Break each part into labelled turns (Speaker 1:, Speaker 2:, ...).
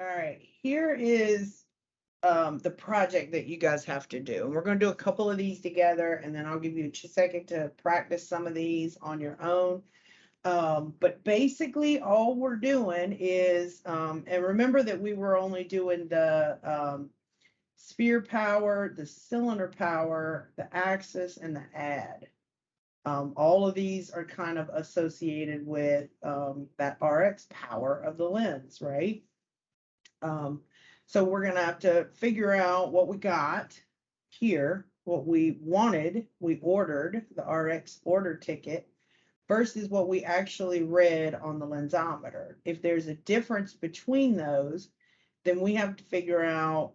Speaker 1: All right, here is the project that you guys have to do. And we're going to do a couple of these together, and then I'll give you a second to practice some of these on your own. But basically all we're doing is, and remember that we were only doing the sphere power, the cylinder power, the axis, and the add. All of these are kind of associated with that RX power of the lens, right? So we're going to have to figure out what we got here, what we wanted, we ordered, the RX order ticket, versus what we actually read on the lensometer. If there's a difference between those, then we have to figure out,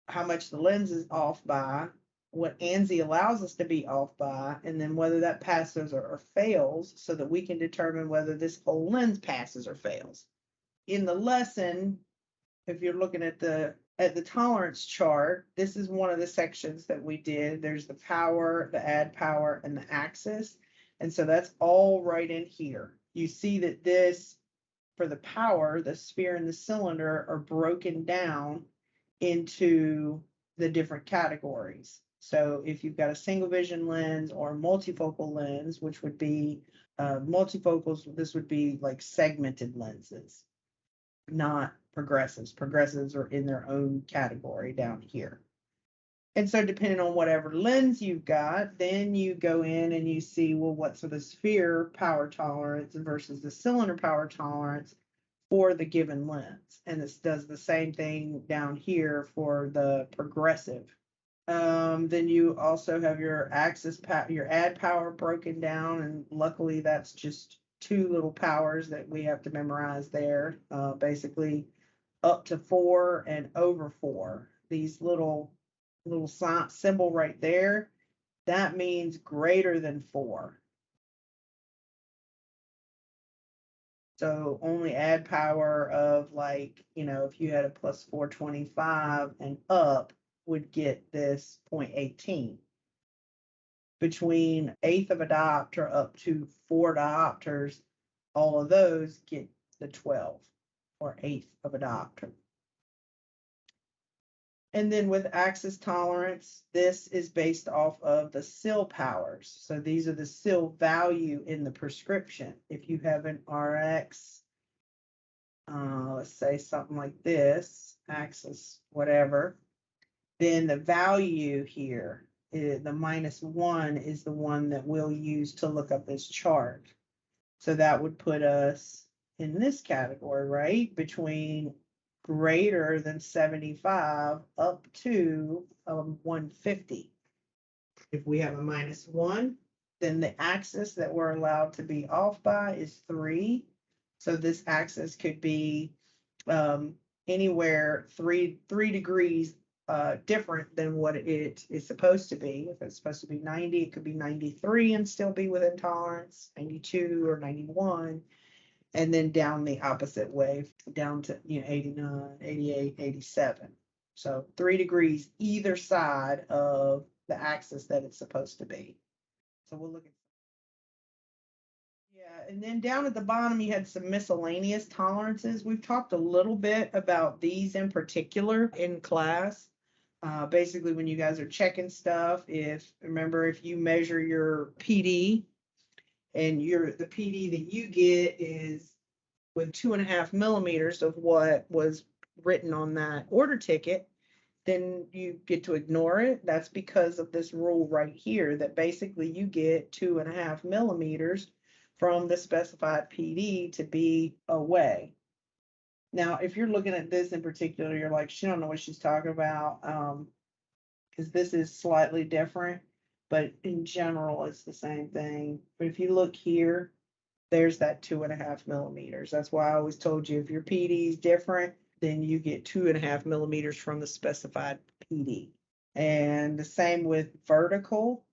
Speaker 1: how much the lens is off by, what ANSI allows us to be off by, and then whether that passes or fails, so that we can determine whether this whole lens passes or fails. In the lesson, if you're looking at the tolerance chart, this is one of the sections that we did. There's the power, the add power, and the axis. And so that's all right in here. You see that this, for the power, the sphere and the cylinder are broken down into the different categories. So if you've got a single vision lens or a multifocal lens, which would be multifocals, this would be like segmented lenses, not progressives. Progressives are in their own category down here. And so depending on whatever lens you've got, then you go in and you see, well, what's the sphere power tolerance versus the cylinder power tolerance for the given lens. And this does the same thing down here for the progressive. Then you also have your axis your add power broken down, and luckily that's just two little powers that we have to memorize there. Basically up to 4 and over 4. These little symbol right there, that means greater than 4. So only add power of, like, if you had a plus 425 and up would get this 0.18. Between 1/8 of a diopter up to 4 diopters, all of those get the 12, or 1/8 of a diopter. And then with axis tolerance, this is based off of the SIL powers. So these are the SIL value in the prescription. If you have an RX, let's say something like this, axis, whatever, then the value here, the -1 is the one that we'll use to look up this chart. So that would put us in this category, right? Between greater than 75 up to 150. If we have a -1, then the axis that we're allowed to be off by is 3. So this axis could be anywhere 3 degrees different than what it is supposed to be. If it's supposed to be 90, it could be 93 and still be within tolerance, 92 or 91. And then down the opposite way, down to 89, 88, 87. So 3 degrees either side of the axis that it's supposed to be. So we'll look at. Yeah, and then down at the bottom, you had some miscellaneous tolerances. We've talked a little bit about these in particular in class. Basically, when you guys are checking stuff, remember, if you measure your PD, and the PD that you get is with 2.5 millimeters of what was written on that order ticket, then you get to ignore it. That's because of this rule right here, that basically you get 2.5 millimeters from the specified PD to be away. Now, if you're looking at this in particular, you're like, she don't know what she's talking about, because this is slightly different. But in general, it's the same thing. But if you look here, there's that 2.5 millimeters. That's why I always told you, if your PD is different, then you get 2.5 millimeters from the specified PD. And the same with vertical.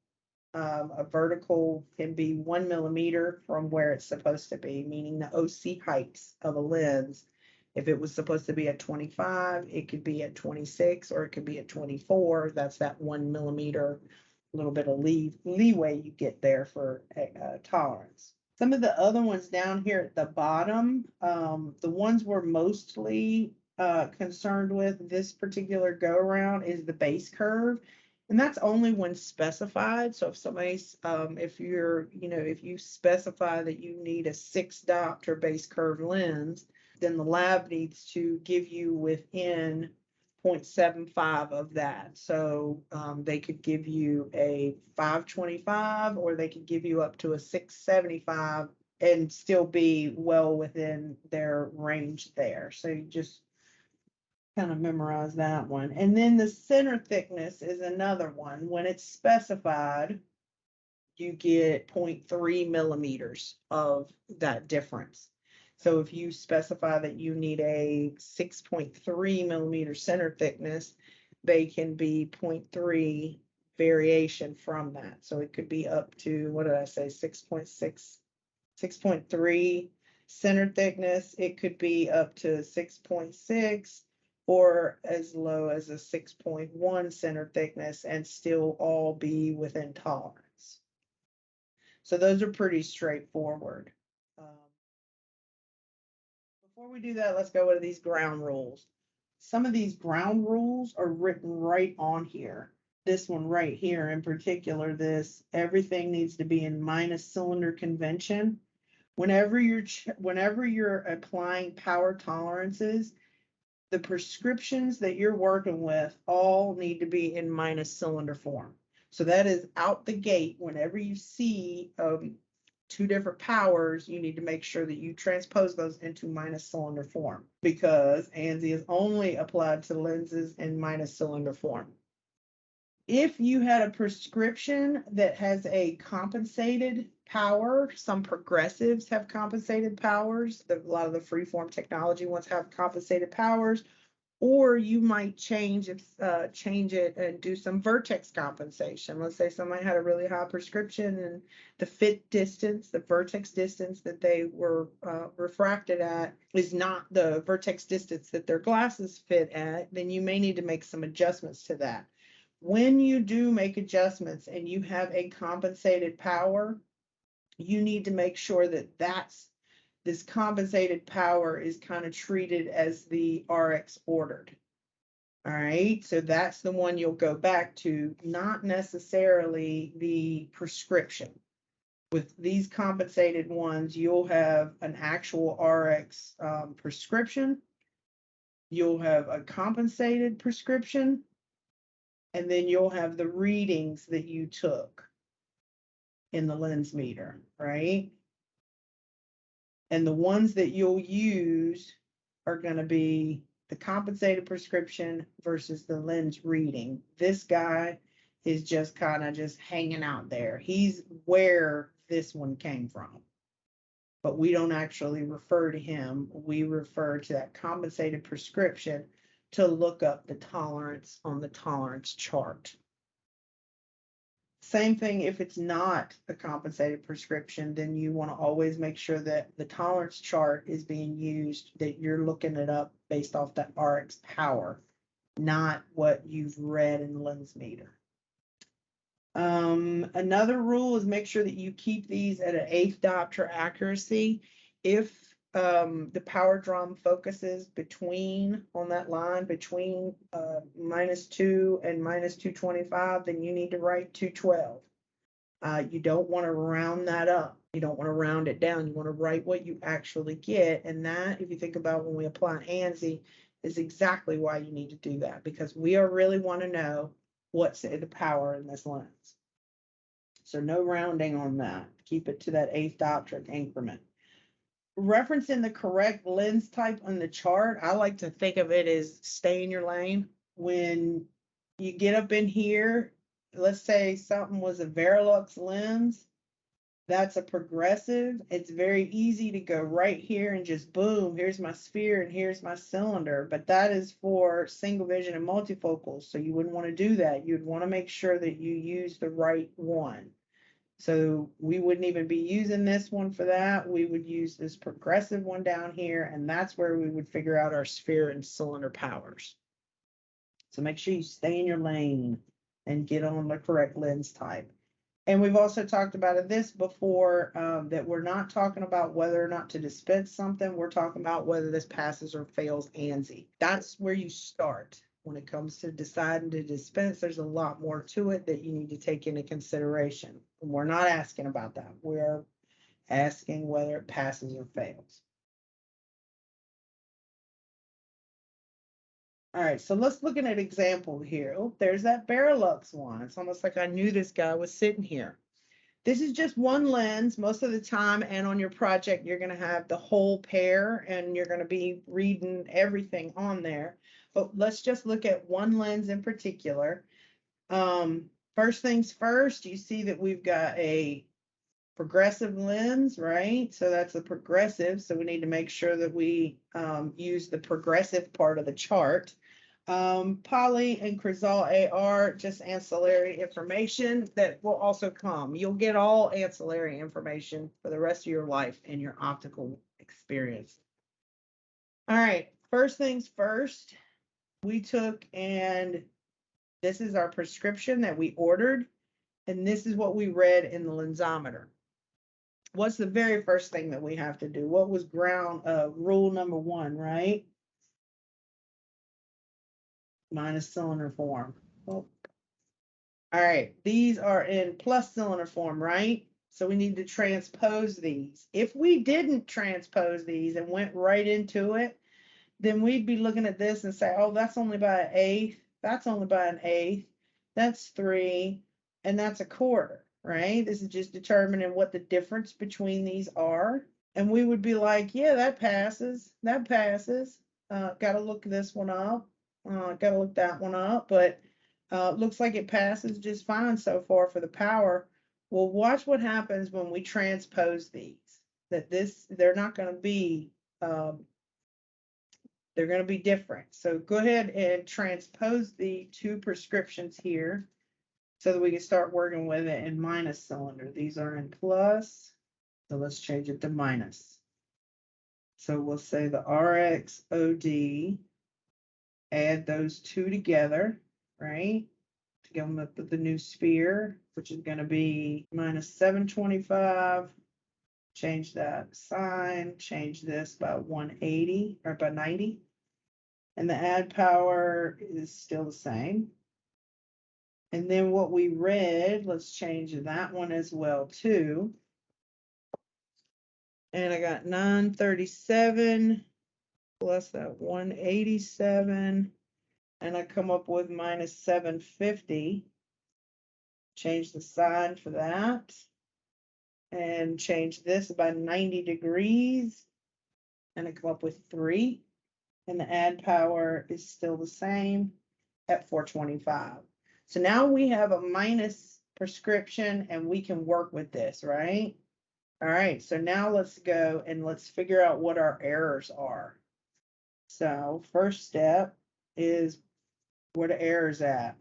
Speaker 1: A vertical can be 1 millimeter from where it's supposed to be, meaning the OC heights of a lens. If it was supposed to be at 25, it could be at 26, or it could be at 24. That's that 1 millimeter, little bit of leeway you get there for tolerance. Some of the other ones down here at the bottom, the ones we're mostly concerned with this particular go around is the base curve. And that's only when specified. So if somebody's, if you're, if you specify that you need a 6 diopter base curve lens, then the lab needs to give you within 0.75 of that. So they could give you a 525 or they could give you up to a 675 and still be well within their range there. So you just kind of memorize that one. And then the center thickness is another one. When it's specified, you get 0.3 millimeters of that difference. So if you specify that you need a 6.3 millimeter center thickness, they can be 0.3 variation from that. So it could be up to, what did I say, 6.3 center thickness. It could be up to 6.6 or as low as a 6.1 center thickness and still all be within tolerance. So those are pretty straightforward. Before we do that, let's go to these ground rules. Some of these ground rules are written right on here. This one right here in particular, everything needs to be in minus cylinder convention. Whenever you're applying power tolerances, the prescriptions that you're working with all need to be in minus cylinder form. So that is out the gate. Whenever you see 2 different powers, you need to make sure that you transpose those into minus cylinder form, because ANSI is only applied to lenses in minus cylinder form. If you had a prescription that has a compensated power, some progressives have compensated powers. A lot of the freeform technology ones have compensated powers. Or you might change it and do some vertex compensation. Let's say somebody had a really high prescription and the fit distance, the vertex distance that they were refracted at is not the vertex distance that their glasses fit at, then you may need to make some adjustments to that. When you do make adjustments and you have a compensated power, you need to make sure that this compensated power is kind of treated as the RX ordered. All right, so that's the one you'll go back to, not necessarily the prescription. With these compensated ones, you'll have an actual RX prescription, you'll have a compensated prescription, and then you'll have the readings that you took in the lens meter, right? And the ones that you'll use are going to be the compensated prescription versus the lens reading. This guy is just kind of just hanging out there. He's where this one came from. But we don't actually refer to him. We refer to that compensated prescription to look up the tolerance on the tolerance chart. Same thing if it's not a compensated prescription, then you want to always make sure that the tolerance chart is being used, that you're looking it up based off that RX power, not what you've read in the lens meter. Another rule is make sure that you keep these at an 1/8 diopter accuracy. If the power drum focuses on that line between -2 and -225, then you need to write 212. You don't want to round that up. You don't want to round it down. You want to write what you actually get. And that, if you think about when we apply ANSI, is exactly why you need to do that, because we really want to know what's the power in this lens. So no rounding on that. Keep it to that 1/8 dioptric increment. Referencing the correct lens type on the chart, I like to think of it as stay in your lane. When you get up in here, let's say something was a Verilux lens, that's a progressive. It's very easy to go right here and just boom, here's my sphere and here's my cylinder, but that is for single vision and multifocals, so you wouldn't want to do that. You'd want to make sure that you use the right one. So we wouldn't even be using this one for that. We would use this progressive one down here, and that's where we would figure out our sphere and cylinder powers. So make sure you stay in your lane and get on the correct lens type. And we've also talked about this before, that we're not talking about whether or not to dispense something. We're talking about whether this passes or fails ANSI. That's where you start. When it comes to deciding to dispense, there's a lot more to it that you need to take into consideration. And we're not asking about that. We're asking whether it passes or fails. All right, so let's look at an example here. Oh, there's that Barolux one. It's almost like I knew this guy was sitting here. This is just one lens most of the time, and on your project, you're going to have the whole pair, and you're going to be reading everything on there. But let's just look at one lens in particular. First things first, you see that we've got a progressive lens, right? So that's a progressive. So we need to make sure that we use the progressive part of the chart. Poly and Crizal AR, just ancillary information that will also come. You'll get all ancillary information for the rest of your life in your optical experience. All right, first things first, we took, and this is our prescription that we ordered, and this is what we read in the lensometer. What's the very first thing that we have to do? What was rule number 1, right? Minus cylinder form. Oh. All right, these are in plus cylinder form, right? So we need to transpose these. If we didn't transpose these and went right into it, then we'd be looking at this and say, oh, that's only by an eighth, that's only by an eighth, that's 3, and that's a quarter, right? This is just determining what the difference between these are. And we would be like, yeah, that passes, that passes. Got to look this one up, got to look that one up, but looks like it passes just fine so far for the power. Well, watch what happens when we transpose these. They're not going to be, they're going to be different. So go ahead and transpose the 2 prescriptions here so that we can start working with it in minus cylinder. These are in plus, so let's change it to minus. So we'll say the RX OD, add those 2 together, right? To come up with the new sphere, which is going to be minus 725. Change that sign, change this by 180 or by 90. And the add power is still the same. And then what we read, let's change that one as well too. And I got 937 plus that 187. And I come up with minus 750. Change the sign for that. And change this by 90 degrees. And I come up with 3. And the add power is still the same at 425. So now we have a minus prescription and we can work with this, right? All right, so now let's go and let's figure out what our errors are. So first step is where the error's at.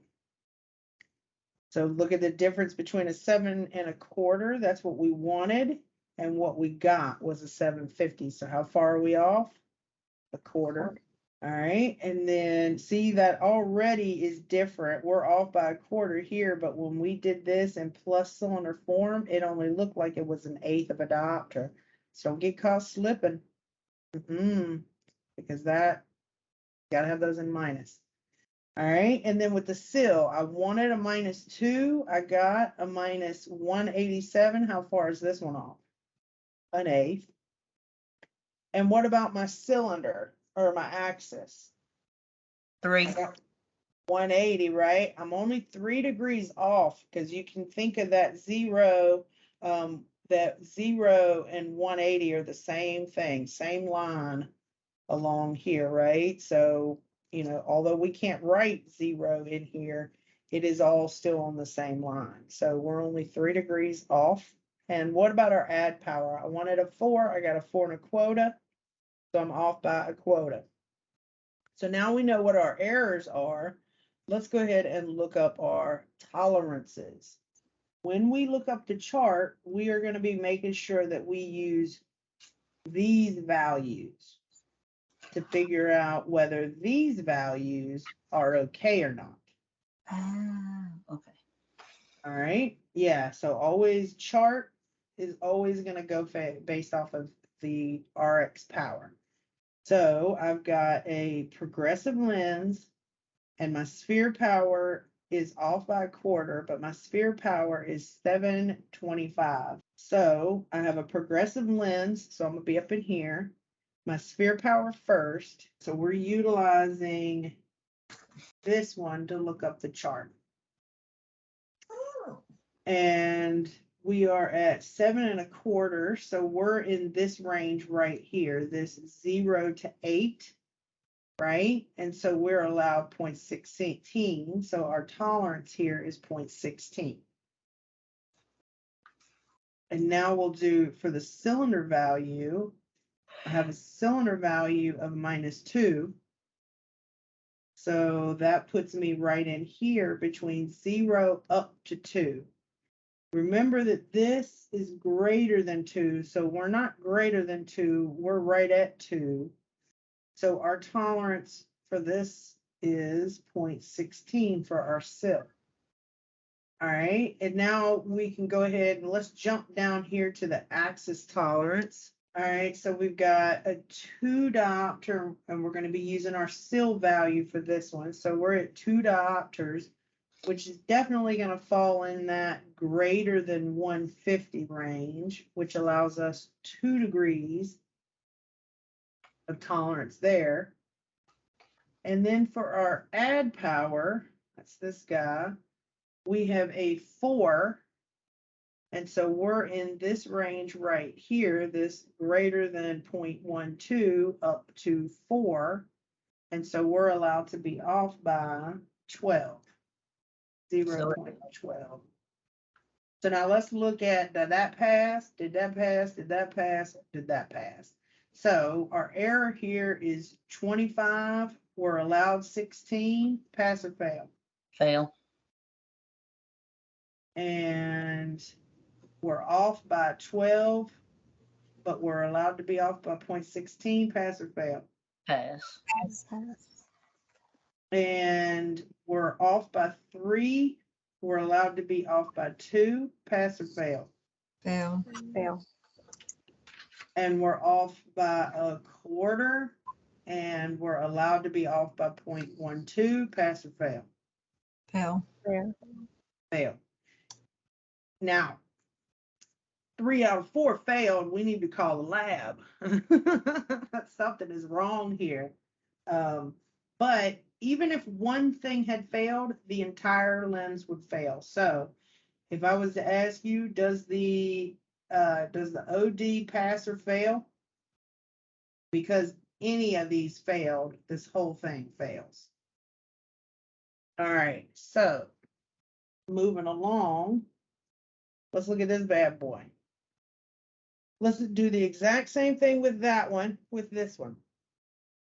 Speaker 1: So look at the difference between a 7 1/4. That's what we wanted. And what we got was a 750. So how far are we off? A quarter. All right. And then see that already is different. We're off by a quarter here, but when we did this in plus cylinder form, it only looked like it was an eighth of a diopter. So don't get caught slipping. Because that, got to have those in minus. All right, and then with the seal, I wanted a minus 2. I got a minus 187. How far is this one off? An eighth. And what about my cylinder or my axis?
Speaker 2: 3.
Speaker 1: 180, right? I'm only 3 degrees off because you can think of that 0, that 0 and 180 are the same thing, same line along here, right? So, you know, although we can't write 0 in here, it is all still on the same line. So we're only 3 degrees off. And what about our add power? I wanted a 4. I got a 4 1/4. So I'm off by a quota. So now we know what our errors are. Let's go ahead and look up our tolerances. When we look up the chart, we are going to be making sure that we use these values to figure out whether these values are okay or not.
Speaker 2: Okay.
Speaker 1: All right. Yeah. So always chart is always going to go based off of the RX power. So I've got a progressive lens and my sphere power is off by a quarter, but my sphere power is 725. So I have a progressive lens. So I'm going to be up in here. My sphere power first. So we're utilizing this one to look up the chart. And we are at 7.25. So we're in this range right here, this 0 to 8, right? And so we're allowed 0.16. So our tolerance here is 0.16. And now we'll do for the cylinder value, I have a cylinder value of -2. So that puts me right in here between 0 up to 2. Remember that this is greater than 2, so we're not greater than 2, we're right at 2. So our tolerance for this is 0.16 for our SIP. All right, and now we can go ahead and let's jump down here to the axis tolerance. All right, so we've got a 2 diopter, and we're going to be using our SIL value for this one. So we're at 2 diopters, which is definitely going to fall in that greater than 150 range, which allows us 2 degrees of tolerance there. And then for our add power, that's this guy, we have a 4. And so we're in this range right here, this greater than 0.12 up to 4. And so we're allowed to be off by 12, 0.12. So now let's look at, did that pass? Did that pass? Did that pass? Did that pass? So our error here is 25. We're allowed 16. Pass or fail?
Speaker 2: Fail.
Speaker 1: And we're off by 12, but we're allowed to be off by 0.16. Pass or fail?
Speaker 2: Pass.
Speaker 3: Pass.
Speaker 1: And we're off by 3. We're allowed to be off by 2. Pass or fail?
Speaker 3: Fail. Fail.
Speaker 1: And we're off by a quarter, and we're allowed to be off by 0.12. Pass or fail?
Speaker 3: Fail. Fail.
Speaker 1: Fail. Now, 3 out of 4 failed. We need to call the lab. Something is wrong here. But even if one thing had failed, the entire lens would fail. So if I was to ask you, does the OD pass or fail? Because any of these failed, this whole thing fails. All right, so moving along, let's look at this bad boy. Let's do the exact same thing with that one, with this one.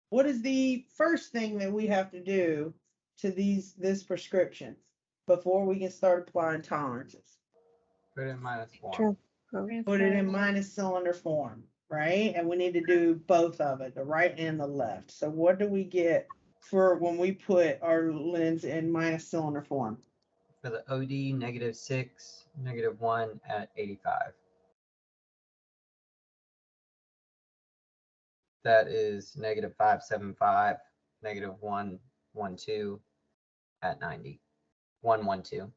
Speaker 1: What is the first thing that we have to do to this prescription before we can start applying tolerances?
Speaker 4: Put it in -1.
Speaker 1: Put it in minus cylinder form, right? And we need to do both of it, the right and the left. So what do we get for when we put our lens in minus cylinder form?
Speaker 4: For the OD, -6, -1 at 85. That is -575, -112 at 90. 112.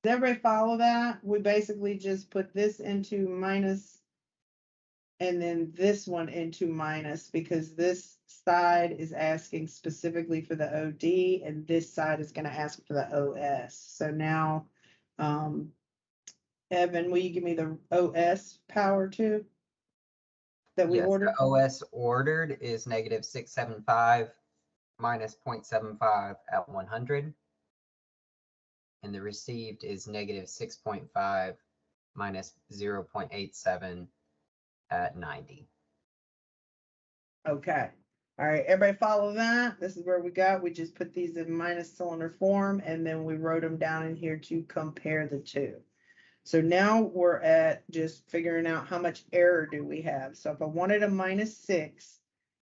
Speaker 1: Does everybody follow that? We basically just put this into minus and then this one into minus because this side is asking specifically for the OD and this side is going to ask for the OS. So now, Evan, will you give me the OS power too? That we
Speaker 4: Yes,
Speaker 1: ordered?
Speaker 4: the OS ordered is -675 minus 0.75 at 100. And the received is -6.5 minus 0.87 at 90.
Speaker 1: Okay. All right. Everybody follow that? This is where we got. We just put these in minus cylinder form and then we wrote them down in here to compare the two. So now we're at just figuring out how much error do we have. So if I wanted a -6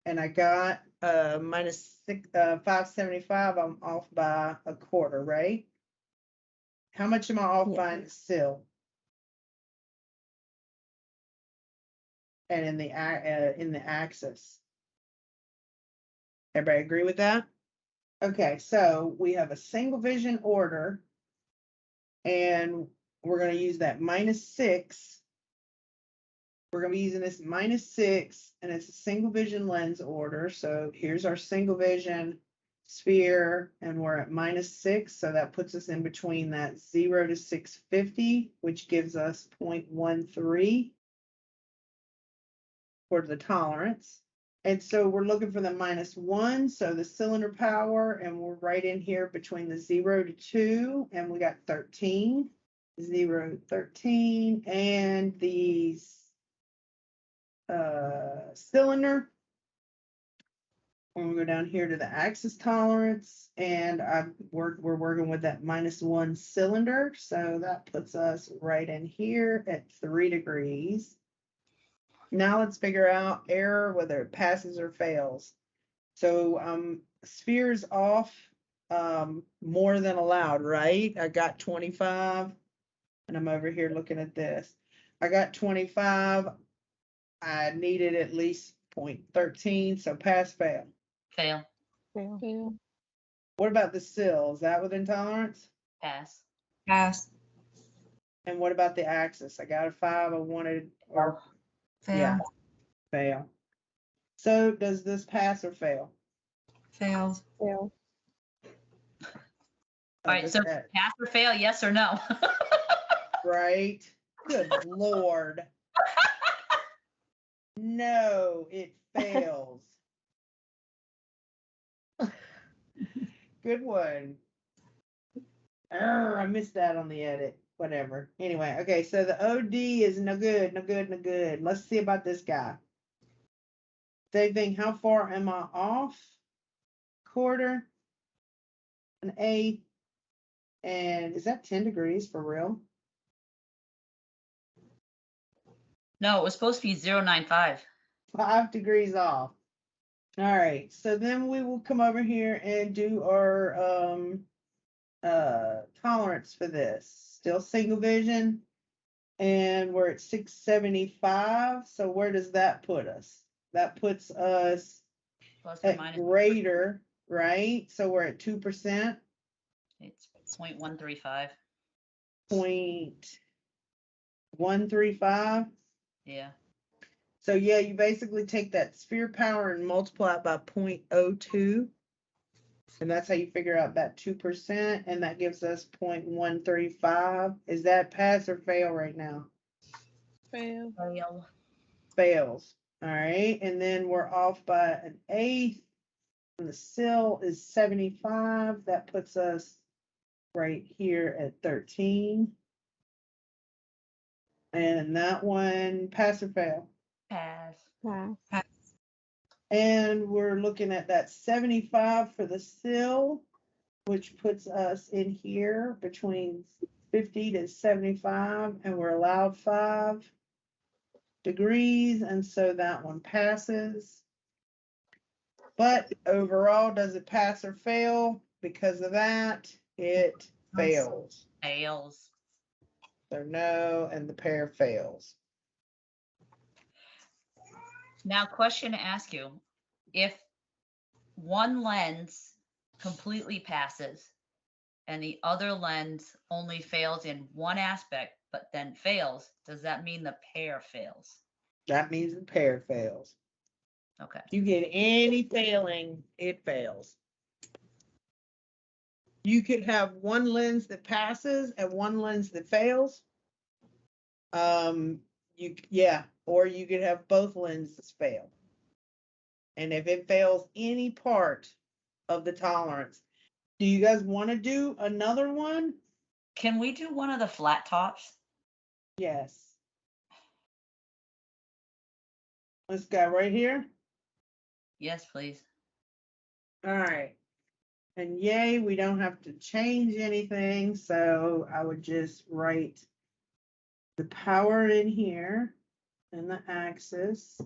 Speaker 1: and I got minus 575, I'm off by a quarter, right? How much am I off by in the sill? And in the axis. Everybody agree with that? Okay, so we have a single vision order, and we're going to use that -6. We're going to be using this -6, and it's a single vision lens order. So here's our single vision sphere, and we're at -6. So that puts us in between that 0 to 650, which gives us 0.13 for the tolerance. And so we're looking for the -1, so the cylinder power, and we're right in here between the 0 to 2, and we got 13, 0, 13, and these cylinder. When we go down here to the axis tolerance, and we're working with that -1 cylinder, so that puts us right in here at 3 degrees. Now let's figure out error, whether it passes or fails. So spheres off more than allowed, right? I got 25, and I'm over here looking at this. I got 25. I needed at least 0.13, so pass, fail.
Speaker 2: Fail.
Speaker 3: Fail.
Speaker 1: What about the sill? Is that within tolerance?
Speaker 2: Pass.
Speaker 3: Pass.
Speaker 1: And what about the axis? I got a 5. I wanted, or
Speaker 3: Fail.
Speaker 1: yeah, fail. So does this pass or fail?
Speaker 3: Fails.
Speaker 2: All right, so pass or fail, yes or no?
Speaker 1: Right? Good Lord. No, it fails. Good one. I missed that on the edit. Whatever. Anyway, okay, so the OD is no good, no good, no good. Let's see about this guy. Same thing. How far am I off? Quarter, an eighth, and is that 10 degrees for real?
Speaker 2: No, it was supposed to be 0.95.
Speaker 1: 5 degrees off. All right, so then we will come over here and do our tolerance for this. Still single vision, and we're at 675. So where does that put us? That puts us
Speaker 2: Plus or
Speaker 1: at
Speaker 2: minus.
Speaker 1: greater, right? So we're at 2%.
Speaker 2: It's 0.135.
Speaker 1: 0.135.
Speaker 2: Yeah.
Speaker 1: So yeah, you basically take that sphere power and multiply it by 0.02. And that's how you figure out that 2%. And that gives us 0.135. Is that pass or fail right now?
Speaker 3: Fail.
Speaker 2: Fail.
Speaker 1: Fails. All right. And then we're off by an eighth. And the sill is 75. That puts us right here at 13. And that one, pass or fail?
Speaker 2: Pass.
Speaker 3: Pass.
Speaker 1: And we're looking at that 75 for the sill, which puts us in here between 50 to 75, and we're allowed 5 degrees, and so that one passes. But overall, does it pass or fail? Because of that, it fails.
Speaker 2: Fails.
Speaker 1: So no, and the pair fails.
Speaker 2: Now, question to ask you. If one lens completely passes and the other lens only fails in one aspect, but then fails, does that mean the pair fails?
Speaker 1: That means the pair fails.
Speaker 2: Okay.
Speaker 1: You get any failing, it fails. You could have one lens that passes and one lens that fails. Or you could have both lenses fail. And if it fails any part of the tolerance, do you guys want to do another one?
Speaker 2: Can we do one of the flat tops?
Speaker 1: Yes. This guy right here.
Speaker 2: Yes, please.
Speaker 1: All right. And yay, we don't have to change anything. So I would just write the power in here and the axis.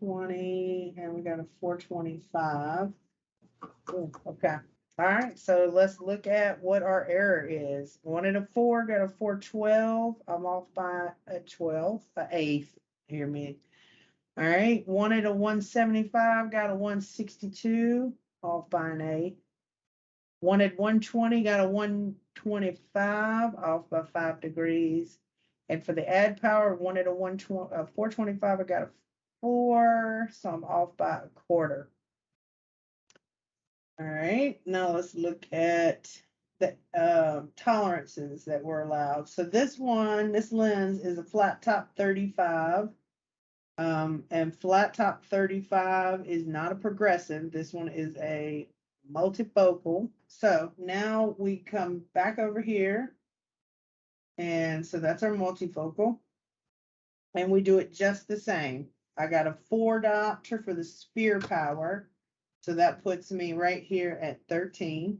Speaker 1: 420, and we got a 425. Ooh, okay. All right, so let's look at what our error is. 1 and a 4, got a 412. I'm off by a 12, an eighth. Hear me. All right, 1 and a 175, got a 162, off by an eighth. 1 at 120, got a 125, off by 5 degrees. And for the add power, 1 at a 425, I got a 4, so I'm off by a quarter. All right, now let's look at the tolerances that were allowed. So this lens is a flat top 35. And flat top 35 is not a progressive. This one is a multifocal. So now we come back over here. And so that's our multifocal. And we do it just the same. I got a 4 diopter for the sphere power. So that puts me right here at 13.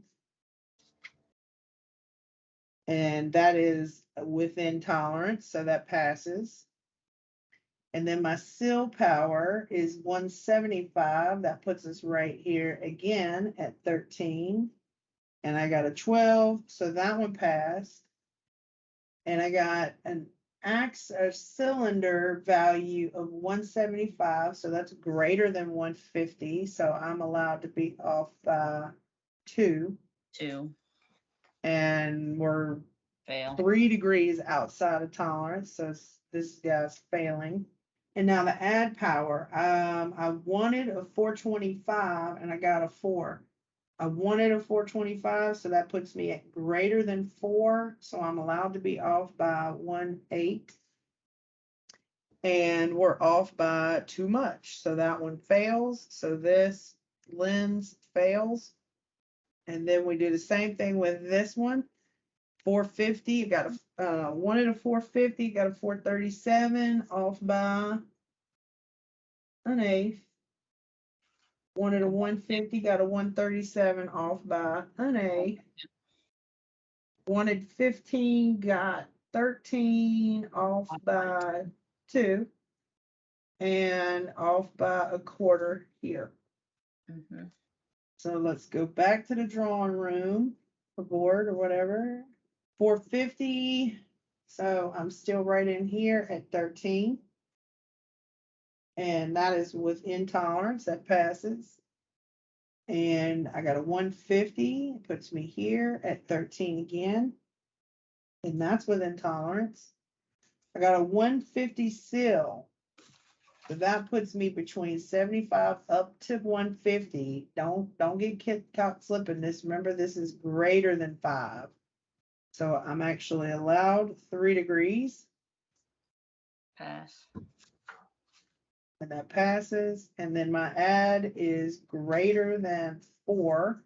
Speaker 1: And that is within tolerance, so that passes. And then my seal power is 175. That puts us right here again at 13. And I got a 12, so that one passed. And I got a cylinder value of 175, so that's greater than 150. So I'm allowed to be off by 2.
Speaker 2: 2.
Speaker 1: And we're
Speaker 2: Fail.
Speaker 1: 3 degrees outside of tolerance, so this guy's failing. And now the add power, I wanted a 425 and I got a 4. I wanted a 425, so that puts me at greater than 4, so I'm allowed to be off by 1/8. And we're off by too much, so that one fails. So this lens fails. And then we do the same thing with this one. 450, you got a wanted a 450, got a 437, off by an eighth. Wanted a 150, got a 137, off by an eighth. Wanted 15, got 13, off by 2. And off by a quarter here.
Speaker 2: Mm-hmm.
Speaker 1: So let's go back to the drawing room or board or whatever. 450. So I'm still right in here at 13. And that is within tolerance. That passes. And I got a 150. It puts me here at 13 again. And that's within tolerance. I got a 150 seal. So that puts me between 75 up to 150. Don't get caught slipping this. Remember, this is greater than 5. So I'm actually allowed 3 degrees.
Speaker 2: Pass.
Speaker 1: And that passes. And then my add is greater than 4.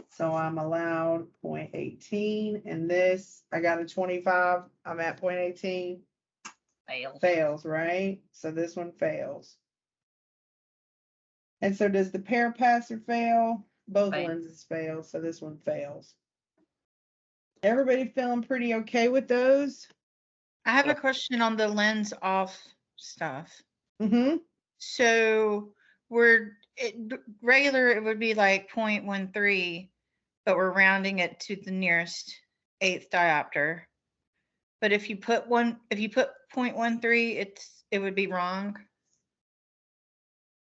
Speaker 1: So I'm allowed 0.18. And this, I got a 25. I'm at 0.18.
Speaker 2: Fail.
Speaker 1: Fails, right? So this one fails. And so does the pair passer fail? Both
Speaker 2: Fail.
Speaker 1: lenses fail, so this one fails. Everybody feeling pretty okay with those?
Speaker 3: I have a question on the lens off stuff.
Speaker 1: Mm-hmm.
Speaker 3: So regular, it would be like 0.13, but we're rounding it to the nearest 1/8 diopter. But if you put 0.13, it would be wrong.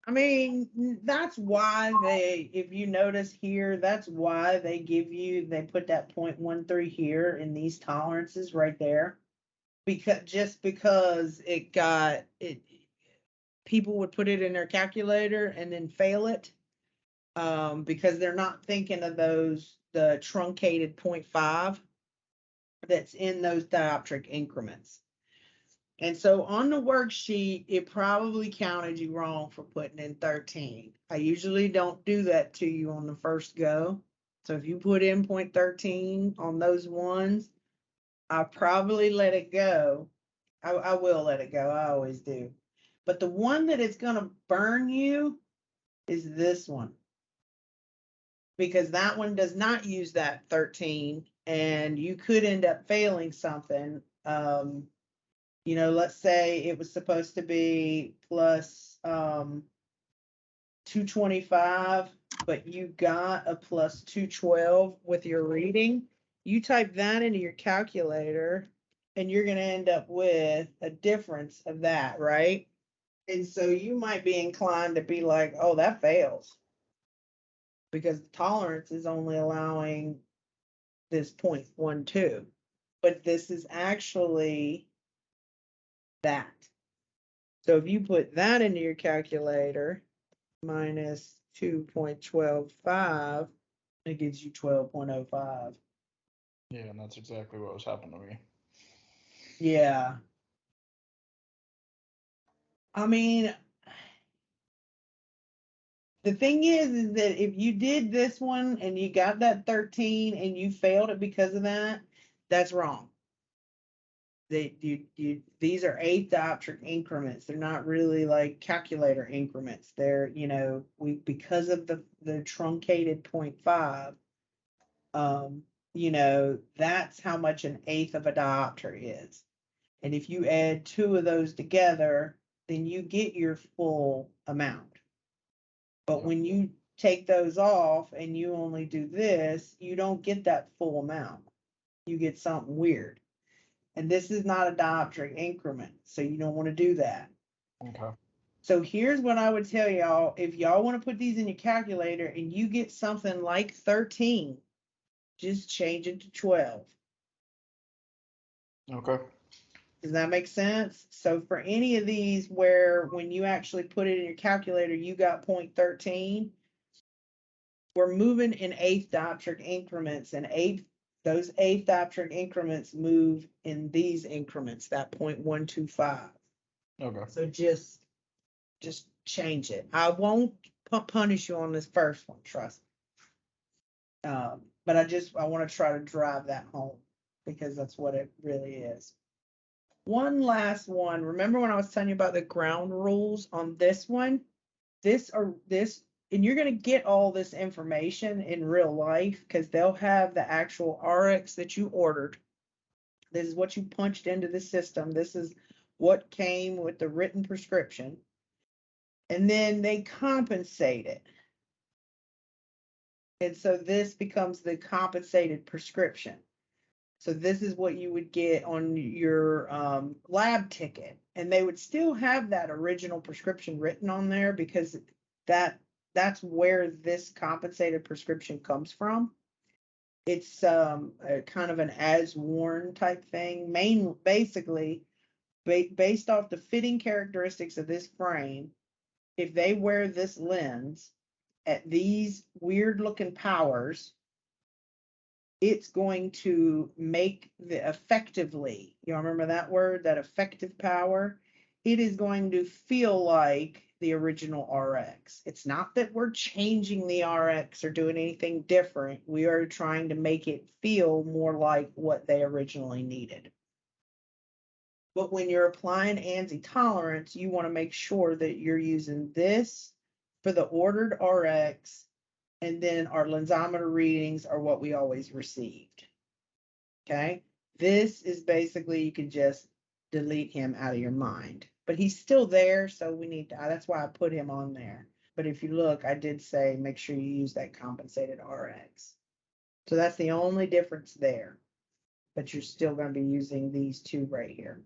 Speaker 1: I mean, that's why if you notice here, that's why they put that 0.13 here in these tolerances right there. Because people would put it in their calculator and then fail it. Because they're not thinking of the truncated 0.5 that's in those dioptric increments. And so on the worksheet, it probably counted you wrong for putting in 13. I usually don't do that to you on the first go. So if you put in 0.13 on those ones, I'll probably let it go. I will let it go. I always do. But the one that is going to burn you is this one. Because that one does not use that 13, and you could end up failing something. You know, let's say it was supposed to be plus 225, but you got a plus 212 with your reading. You type that into your calculator and you're going to end up with a difference of that, right? And so you might be inclined to be like, oh, that fails because the tolerance is only allowing this 0.12, but this is actually that. So if you put that into your calculator, minus 2.125, it gives you 12.05.
Speaker 5: Yeah, and that's exactly what was happening to me.
Speaker 1: Yeah. I mean, the thing is that if you did this one and you got that 13 and you failed it because of that, that's wrong. These are eighth dioptric increments. They're not really like calculator increments. They're, you know, because of the truncated 0.5, you know, that's how much an eighth of a diopter is. And if you add two of those together, then you get your full amount. But when you take those off and you only do this, you don't get that full amount. You get something weird. And this is not a dioptric increment, so you don't want to do that.
Speaker 5: Okay.
Speaker 1: So here's what I would tell y'all. If y'all want to put these in your calculator and you get something like 13, just change it to 12.
Speaker 5: Okay.
Speaker 1: Does that make sense? So for any of these where when you actually put it in your calculator, you got 0.13, we're moving in eighth dioptric increments, and those eighth dioptric increments move in these increments, that 0.125.
Speaker 5: Okay.
Speaker 1: So just change it. I won't punish you on this first one, trust me. But I want to try to drive that home because that's what it really is. One last one. Remember when I was telling you about the ground rules on this one? And you're going to get all this information in real life because they'll have the actual RX that you ordered. This is what you punched into the system. This is what came with the written prescription. And then they compensate it. And so this becomes the compensated prescription. So this is what you would get on your lab ticket. And they would still have that original prescription written on there because that's where this compensated prescription comes from. It's a kind of an as worn type thing, basically based off the fitting characteristics of this frame. If they wear this lens at these weird looking powers, it's going to make the effectively, you remember that word, that effective power, it is going to feel like the original RX. It's not that we're changing the RX or doing anything different. We are trying to make it feel more like what they originally needed. But when you're applying ANSI tolerance, you want to make sure that you're using this for the ordered RX, and then our lensometer readings are what we always received. Okay, this is basically, you can just delete him out of your mind, but he's still there, so we need to, that's why I put him on there. But if you look, I did say make sure you use that compensated RX. So that's the only difference there, but you're still going to be using these two right here.